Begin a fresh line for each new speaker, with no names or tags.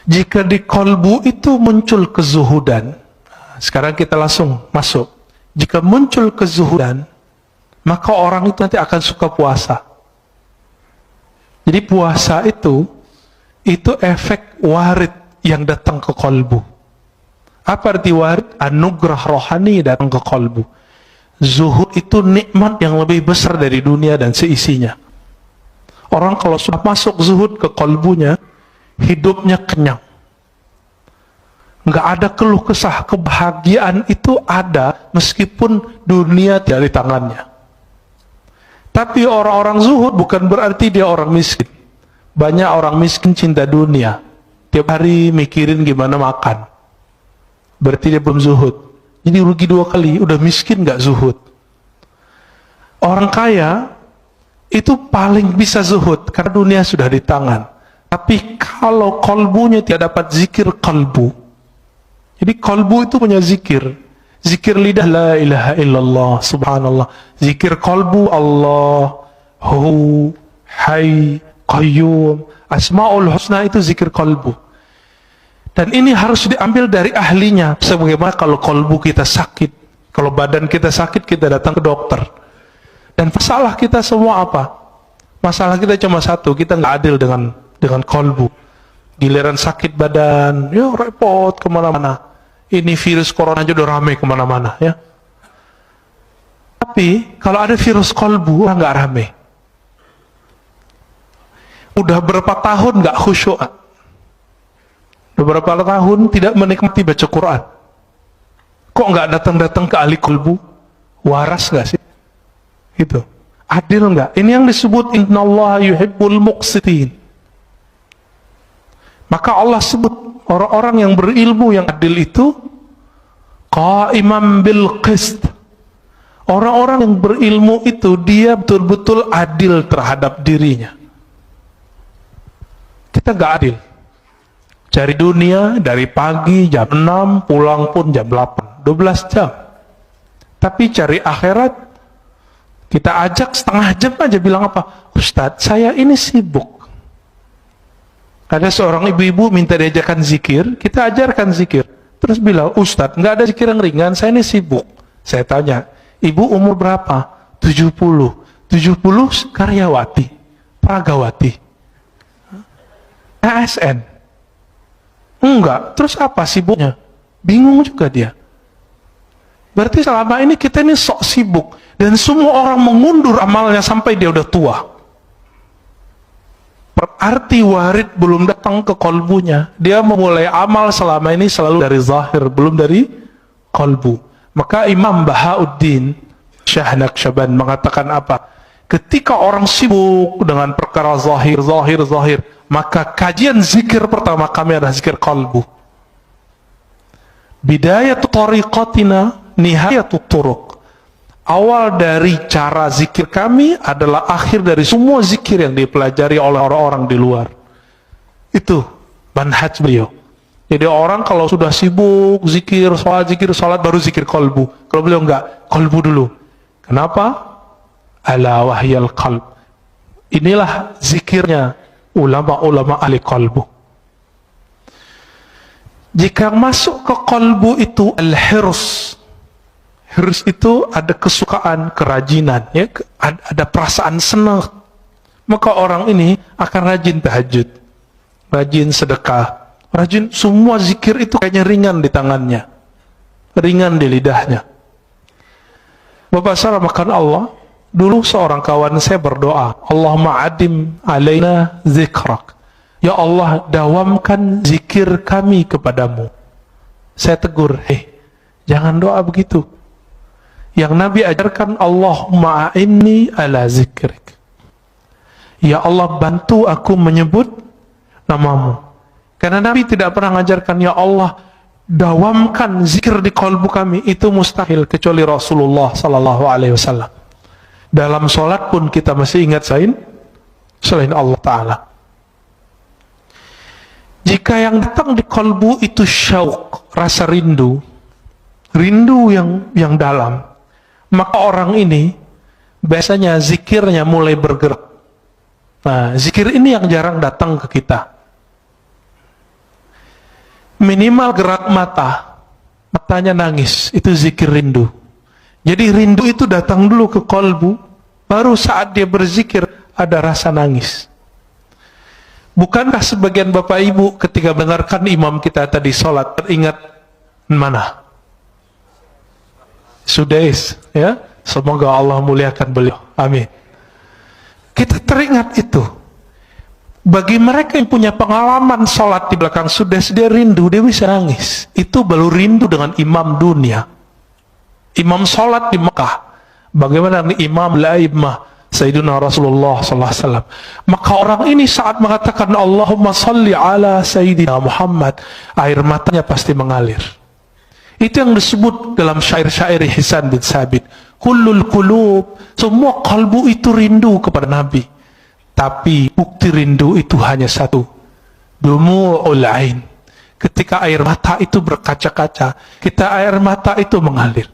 Jika di kolbu itu muncul kezuhudan, sekarang kita langsung masuk. Jika muncul kezuhudan, maka orang itu nanti akan suka puasa. Jadi puasa itu efek warid yang datang ke kolbu. Apa arti warid? Anugerah rohani datang ke kolbu. Zuhud itu nikmat yang lebih besar dari dunia dan seisinya. Orang kalau sudah masuk zuhud ke kolbunya, hidupnya kenyang. Nggak ada keluh kesah, kebahagiaan itu ada meskipun dunia tidak di tangannya. Tapi orang-orang zuhud bukan berarti dia orang miskin. Banyak orang miskin cinta dunia, tiap hari mikirin gimana makan. Berarti dia belum zuhud. Jadi rugi dua kali, udah miskin nggak zuhud. Orang kaya itu paling bisa zuhud karena dunia sudah di tangan. Tapi kalau kolbunya tidak dapat zikir kolbu, jadi kolbu itu punya zikir. Zikir lidah la ilaha illallah, subhanallah. Zikir kolbu Allah, hu, hay, qayyum. Asmaul husna itu zikir kolbu. Dan ini harus diambil dari ahlinya. Sebagaimana kalau kolbu kita sakit, kalau badan kita sakit, kita datang ke dokter. Dan masalah kita semua apa? Masalah kita cuma satu, kita nggak adil dengan kolbu. Giliran sakit badan, ya repot kemana-mana. Ini virus corona aja udah rame kemana-mana, ya. Tapi kalau ada virus kolbu, nggak rame. Udah berapa tahun nggak khusyuk, udah berapa tahun tidak menikmati baca Quran. Kok nggak datang-datang ke ahli kolbu? Waras nggak sih? Gitu. Adil nggak? Ini yang disebut innallaha yuhibbul muqsitin. Maka Allah sebut orang-orang yang berilmu yang adil itu qa'iman bil qist. Orang-orang yang berilmu itu dia betul-betul adil terhadap dirinya. Kita nggak adil. Cari dunia dari pagi jam 6, pulang pun jam 8, 12 jam. Tapi cari akhirat, kita ajak setengah jam aja, bilang apa? Ustadz, saya ini sibuk. Ada seorang ibu-ibu minta diajarkan zikir, kita ajarkan zikir. Terus bilang, Ustadz, nggak ada zikir yang ringan, saya ini sibuk. Saya tanya, ibu umur berapa? 70. 70 karyawati, pragawati, ASN. Enggak, terus apa sibuknya? Bingung juga dia. Berarti selama ini kita ini sok sibuk. Dan semua orang mengundur amalnya sampai dia udah tua. Berarti warid belum datang ke kolbunya. Dia memulai amal selama ini selalu dari zahir, belum dari kolbu. Maka Imam Bahauddin Syah Naqsyaband mengatakan apa? Ketika orang sibuk dengan perkara zahir, maka kajian zikir pertama kami adalah zikir kolbu. Bidayatu tariqatina nihayatu turuq. Awal dari cara zikir kami adalah akhir dari semua zikir yang dipelajari oleh orang-orang di luar. Itu manhaj beliau. Jadi orang kalau sudah sibuk zikir salat baru zikir kolbu. Kalau beliau enggak, kolbu dulu. Kenapa? Ala wahyal qalb. Inilah zikirnya ulama-ulama ahli kolbu. Jika masuk ke kolbu itu al-hirs. Hirs itu ada kesukaan, kerajinan, ya, ada perasaan senang. Maka orang ini akan rajin tahajud, rajin sedekah, rajin semua zikir itu kayaknya ringan di tangannya, ringan di lidahnya. Bapak makan Allah. Dulu seorang kawan saya berdoa, Allahumma adim alaina zikrak. Ya Allah, dawamkan zikir kami kepadamu. Saya tegur, jangan doa begitu. Yang Nabi ajarkan, Allahumma a'inni ala zikrik. Ya Allah, bantu aku menyebut namamu. Karena Nabi tidak pernah mengajarkan, ya Allah, dawamkan zikir di kalbu kami. Itu mustahil kecuali Rasulullah sallallahu alaihi wasallam. Dalam sholat pun kita masih ingat selain Allah Ta'ala. Jika yang datang di kalbu itu syauq, rasa rindu yang dalam, maka orang ini biasanya zikirnya mulai bergerak. Nah, zikir ini yang jarang datang ke kita. minimal gerak mata, matanya nangis, itu zikir rindu. Jadi rindu itu datang dulu ke kolbu, baru saat dia berzikir ada rasa nangis. Bukankah sebagian bapak ibu ketika mendengarkan imam kita tadi sholat teringat mana? Sudais, ya. Semoga Allah muliakan beliau. Amin. Kita teringat itu. Bagi mereka yang punya pengalaman sholat di belakang Sudais, dia rindu, dia bisa nangis. Itu baru rindu dengan imam dunia. Imam sholat di Mekah. Bagaimana imam la'immah Sayyidina Rasulullah SAW. Maka orang ini saat mengatakan Allahumma salli ala Sayyidina Muhammad, air matanya pasti mengalir. Itu yang disebut dalam syair-syair Hisan bin Sabit, kullul qulub, semua kalbu itu rindu kepada Nabi. Tapi bukti rindu itu hanya satu, dumu'ul ain. Ketika air mata itu berkaca-kaca, kita air mata itu mengalir.